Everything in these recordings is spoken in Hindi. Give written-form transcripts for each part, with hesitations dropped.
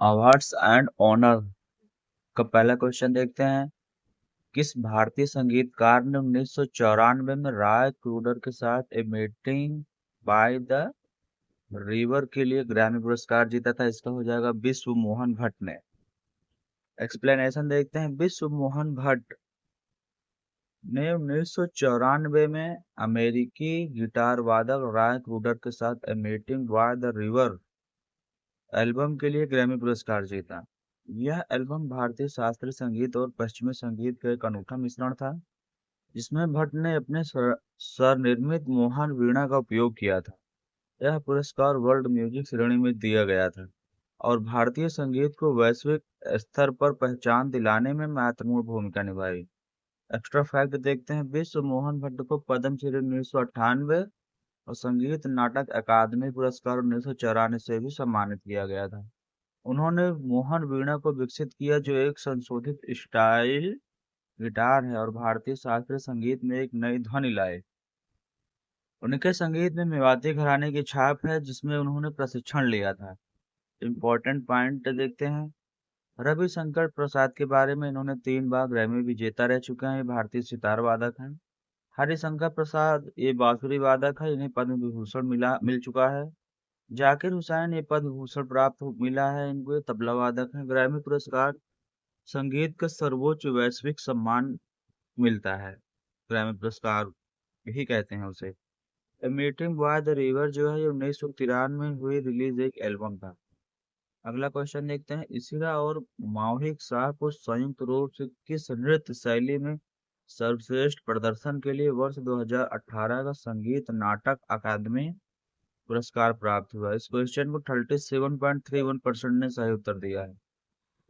अवार्ड्स एंड ऑनर का पहला क्वेश्चन देखते हैं। किस भारतीय संगीतकार ने 1994 में राय क्रूडर के साथ a meeting by the river के लिए ग्रैमी पुरस्कार जीता था? इसका हो जाएगा विश्व मोहन भट्ट ने। एक्सप्लेनेशन देखते हैं। विश्व मोहन भट्ट ने 1994 में अमेरिकी गिटार वादक राय क्रूडर के साथ a meeting by the river album के लिए ग्रैमी पुरस्कार जीता। यह एल्बम भारतीय शास्त्रीय संगीत और पश्चिमी संगीत का एक अनूठा मिश्रण था, जिसमें भट्ट ने अपने स्वनिर्मित मोहन वीणा का उपयोग किया था। यह पुरस्कार वर्ल्ड म्यूजिक श्रेणी में दिया गया था और भारतीय संगीत को वैश्विक स्तर पर पहचान दिलाने में महत्वपूर्ण भूमिका निभाई। एक्स्ट्रा फैक्ट देखते हैं। विश्व मोहन भट्ट को पद्मश्री 1998 और संगीत नाटक अकादमी पुरस्कार 1994 से भी सम्मानित किया गया था। उन्होंने मोहन वीणा को विकसित किया, जो एक संशोधित स्टाइल गिटार है और भारतीय शास्त्रीय संगीत में एक नई ध्वनि लाए। उनके संगीत में मेवाती घराने की छाप है, जिसमें उन्होंने प्रशिक्षण लिया था। इम्पोर्टेंट पॉइंट देखते हैं। रविशंकर प्रसाद के बारे में, इन्होंने 3 बार ग्रैमी विजेता रह चुके हैं। ये भारतीय सितार वादक हैं। हरिशंकर प्रसाद ये बांसुरी वादक है, इन्हें पद्म विभूषण मिल चुका है। जाकिर हुसैन ये पद्म भूषण मिला है इनको, ये तबला वादक हैं। ग्रैमी पुरस्कार संगीत का सर्वोच्च वैश्विक सम्मान मिलता है, ग्रैमी पुरस्कार ही कहते हैं उसे। ए मीटिंग बाय द रिवर जो है, ये 1993 में हुई रिलीज एक एल्बम था। अगला क्वेश्चन देखते हैं। इसिरा और मौहिक शाह को संयुक्त रूप से किस नृत्य शैली में सर्वश्रेष्ठ प्रदर्शन के लिए वर्ष 2018 का संगीत नाटक अकादमी पुरस्कार प्राप्त हुआ? इस क्वेश्चन को 37.31% ने सही उत्तर दिया है।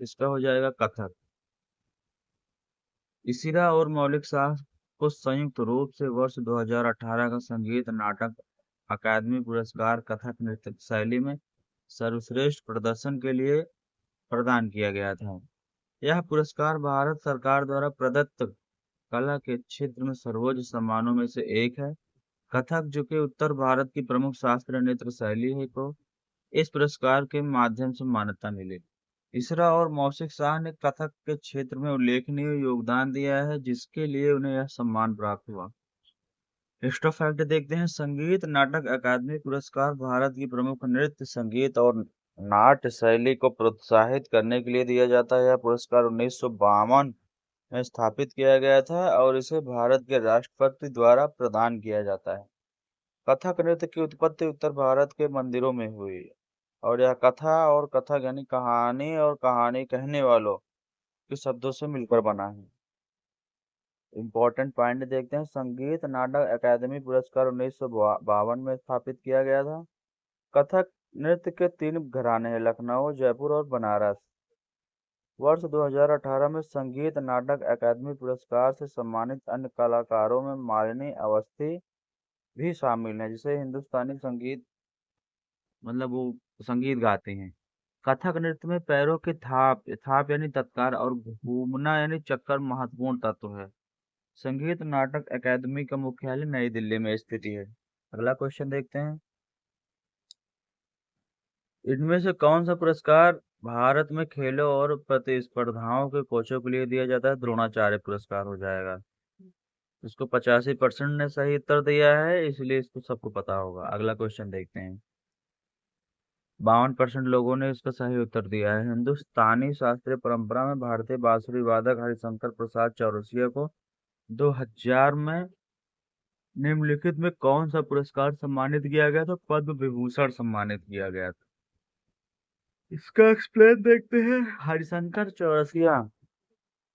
इसका हो जाएगा कथक। इसिरा और मौलिक शाह को संयुक्त रूप से वर्ष 2018 का संगीत नाटक अकादमी पुरस्कार कथक नृत्य शैली में सर्वश्रेष्ठ प्रदर्शन के लिए प्रदान किया गया था। यह पुरस्कार भारत सरकार द्वारा प्रदत्त कला के क्षेत्र में सर्वोच्च सम्मानों में से एक है। कथक, जो कि उत्तर भारत की प्रमुख शास्त्रीय नृत्य शैली है, को इस पुरस्कार के माध्यम से मान्यता मिली। इसरा और मौसिक शाह ने कथक के क्षेत्र में उल्लेखनीय योगदान दिया है, जिसके लिए उन्हें यह सम्मान प्राप्त हुआ। हिस्ट्री फैक्ट देखते हैं। संगीत नाटक अकादमी पुरस्कार भारत की प्रमुख नृत्य संगीत और नाट्य शैली को प्रोत्साहित करने के लिए दिया जाता है। यह पुरस्कार 1952 में स्थापित किया गया था और इसे भारत के राष्ट्रपति द्वारा प्रदान किया जाता है। कथक नृत्य की उत्पत्ति उत्तर भारत के मंदिरों में हुई और यह कथा और कथक यानी कहानी और कहानी कहने वालों के शब्दों से मिलकर बना है। इम्पोर्टेंट पॉइंट देखते हैं। संगीत नाटक अकादमी पुरस्कार 1952 में स्थापित किया गया था। कथक नृत्य के 3 घराने हैं, लखनऊ, जयपुर और बनारस। वर्ष 2018 में संगीत नाटक अकादमी पुरस्कार से सम्मानित अन्य कलाकारों में मालिनी अवस्थी भी शामिल है, जिसे हिंदुस्तानी संगीत मतलब वो संगीत गाते हैं। कथक नृत्य में पैरों की थाप थाप यानी तत्कार और घूमना यानी चक्कर महत्वपूर्ण तत्व है। संगीत नाटक अकादमी का मुख्यालय नई दिल्ली में स्थित है। अगला क्वेश्चन देखते हैं। इनमें से कौन सा पुरस्कार भारत में खेलों और प्रतिस्पर्धाओं के कोचों के लिए दिया जाता है? द्रोणाचार्य पुरस्कार हो जाएगा। इसको 85% ने सही उत्तर दिया है, इसलिए इसको सबको पता होगा। अगला क्वेश्चन देखते हैं। 52% लोगों ने इसका सही उत्तर दिया है। हिंदुस्तानी शास्त्रीय परंपरा में भारतीय बांसुरी वादक हरिशंकर प्रसाद चौरसिया को 2000 में निम्नलिखित में कौन सा पुरस्कार सम्मानित किया गया था? पद्म विभूषण सम्मानित किया गया था। इसका एक्सप्लेन देखते हैं। हरिशंकर चौरसिया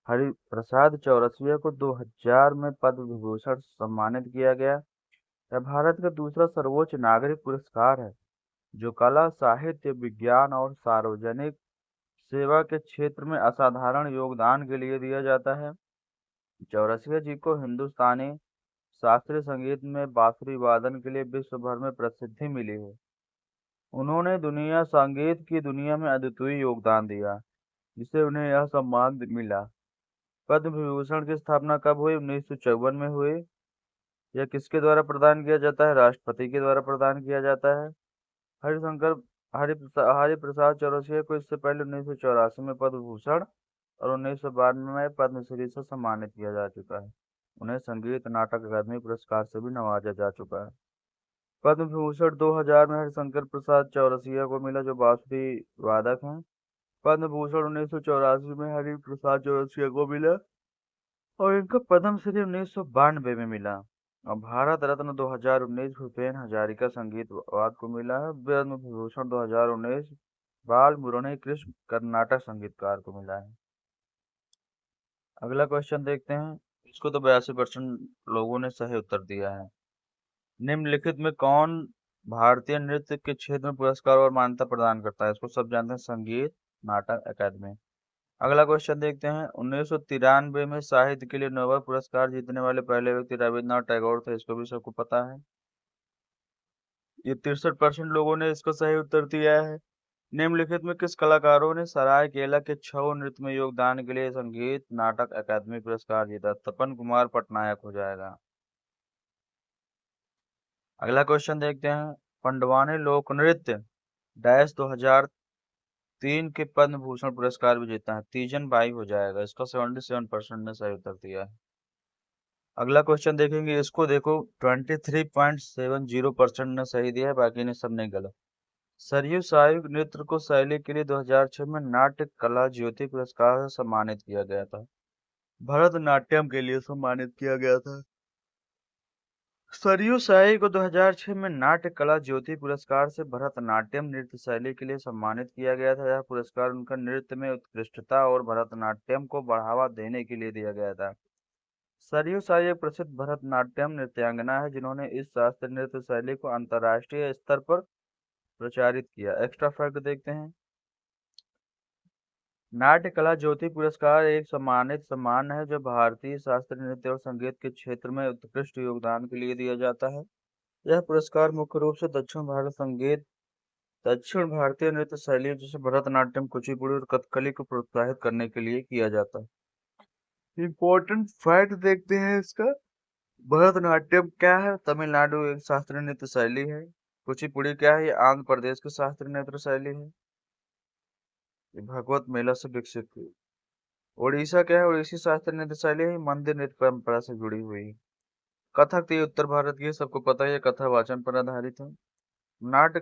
हरि प्रसाद चौरसिया को 2000 में पद्म विभूषण सम्मानित किया गया। यह भारत का दूसरा सर्वोच्च नागरिक पुरस्कार है, जो कला, साहित्य, विज्ञान और सार्वजनिक सेवा के क्षेत्र में असाधारण योगदान के लिए दिया जाता है। चौरसिया जी को हिंदुस्तानी शास्त्रीय संगीत में बांसुरी वादन के लिए विश्व भर में प्रसिद्धि मिली है। उन्होंने दुनिया संगीत की दुनिया में अद्वितीय योगदान दिया, जिससे उन्हें यह सम्मान मिला। पद्म विभूषण की स्थापना कब हुई? 1954 में हुई। यह किसके द्वारा प्रदान किया जाता है? राष्ट्रपति के द्वारा प्रदान किया जाता है। हरिशंकर हरि प्रसाद चौरसिया को इससे पहले 1984 में पद्म भूषण और 1992 में पद्मश्री से सम्मानित किया जा चुका है। उन्हें संगीत नाटक अकादमी पुरस्कार से भी नवाजा जा चुका है। पद्म भूषण 2000 में हरिशंकर प्रसाद चौरसिया को मिला, जो बांसुरी वादक हैं। पद्म भूषण 1984 में हरि प्रसाद चौरसिया को मिला और इनका पद्मश्री 1992 में मिला। और भारत रत्न 2019 भूपेन हजारिका संगीतवाद को मिला है। पद्म विभूषण 2019 बाल मुरली कृष्ण कर्नाटक संगीतकार को मिला है। अगला क्वेश्चन देखते हैं। इसको तो 82% लोगों ने सही उत्तर दिया है। निम्नलिखित में कौन भारतीय नृत्य के क्षेत्र में पुरस्कार और मान्यता प्रदान करता है? इसको सब जानते हैं, संगीत नाटक अकादमी। अगला क्वेश्चन देखते हैं। 1993 में साहित्य के लिए नोबेल पुरस्कार जीतने वाले पहले व्यक्ति रविन्द्रनाथ टैगोर थे। इसको भी सबको पता है। ये 63% लोगों ने इसको सही उत्तर दिया है। निम्नलिखित में किस कलाकारों ने सरायकेला के छऊ नृत्य में योगदान के लिए संगीत नाटक अकादमी पुरस्कार जीता? तपन कुमार पटनायक हो जाएगा। अगला क्वेश्चन देखते हैं। पंडवानी लोक नृत्य डैश 2003 के पद्म भूषण पुरस्कार भी जीता है। तीजन बाई हो जाएगा। इसका 77% ने सही उत्तर दिया है। अगला क्वेश्चन देखेंगे। इसको देखो, 23.70% ने सही दिया है, बाकी ने सब नहीं गलत। सरयू सायुग नृत्य को शैली के लिए 2006 में नाट्य कला ज्योति पुरस्कार से सम्मानित किया गया था। भरतनाट्यम के लिए सम्मानित किया गया था। सरयू साई को 2006 में नाट्य कला ज्योति पुरस्कार से भरतनाट्यम नृत्य शैली के लिए सम्मानित किया गया था। यह पुरस्कार उनका नृत्य में उत्कृष्टता और भरतनाट्यम को बढ़ावा देने के लिए दिया गया था। सरयू साई एक प्रसिद्ध भरतनाट्यम नृत्यांगना है, जिन्होंने इस शास्त्रीय नृत्य शैली को अंतर्राष्ट्रीय स्तर पर प्रचारित किया। एक्स्ट्रा फैक्ट देखते हैं। नाट्य कला ज्योति पुरस्कार एक सम्मानित सम्मान है जो भारतीय शास्त्रीय नृत्य और संगीत के क्षेत्र में उत्कृष्ट योगदान के लिए दिया जाता है। यह पुरस्कार मुख्य रूप से दक्षिण भारतीय नृत्य शैलियों जैसे भरतनाट्यम, कुचिपुड़ी और कथकली को प्रोत्साहित करने के लिए किया जाता है। इम्पोर्टेंट फैक्ट देखते हैं इसका। भरतनाट्यम क्या है? तमिलनाडु एक शास्त्रीय नृत्य शैली है। कुचिपुड़ी क्या है? ये आंध्र प्रदेश की शास्त्रीय नृत्य शैली है। ये भगवत मेला से विकसित हुई। ओडिशा क्या है? ओडिसी शास्त्रीय नृत्य शैली है, मंदिर नृत्य परंपरा से जुड़ी हुई। कथक तो ये उत्तर भारत की है, सबको पता है, कथा वाचन पर आधारित है। नाट्य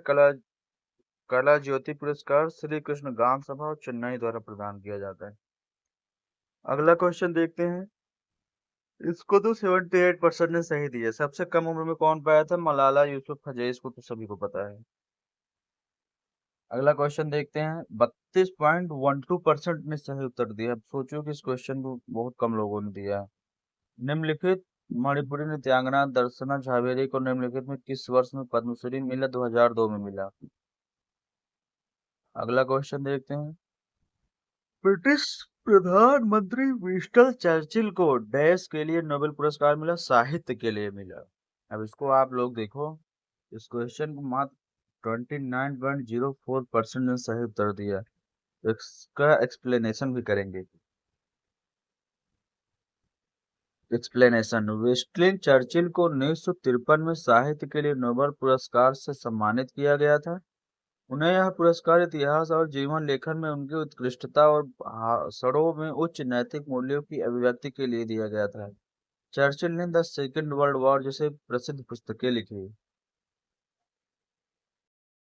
कला ज्योति पुरस्कार श्री कृष्ण गान सभा और चेन्नई द्वारा प्रदान किया जाता है। अगला क्वेश्चन देखते हैं। इसको तो 78% ने सही दिया। सबसे कम उम्र में कौन पाया था? मलाला यूसुफजई। इसको तो सभी को पता है। अगला क्वेश्चन देखते हैं। 32.12% ने सही उत्तर दिया। अब सोचो कि इस क्वेश्चन को बहुत कम लोगों ने दिया है। निम्नलिखित मणिपुरी नृत्यांगना दर्शना झावेरी को निम्नलिखित में किस वर्ष में पद्मश्री मिला? 2002 में मिला। अगला क्वेश्चन देखते हैं। ब्रिटिश प्रधानमंत्री विंस्टन चर्चिल को डैश के लिए नोबेल पुरस्कार मिला? साहित्य के लिए मिला। अब इसको आप लोग देखो। इस क्वेश्चन को मात्र 29.04% ने सही उत्तर दिया। इसका एक्सप्लेनेशन भी करेंगे। एक्सप्लेनेशन। विंस्टन चर्चिल को 1953 में साहित्य के लिए नोबेल पुरस्कार से सम्मानित किया गया था। उन्हें यह पुरस्कार इतिहास और जीवन लेखन में उनकी उत्कृष्टता और भाषणों में उच्च नैतिक मूल्यों की अभिव्यक्ति के लिए दिया गया था। चर्चिल ने द सेकेंड वर्ल्ड वॉर जैसे प्रसिद्ध पुस्तकें लिखी।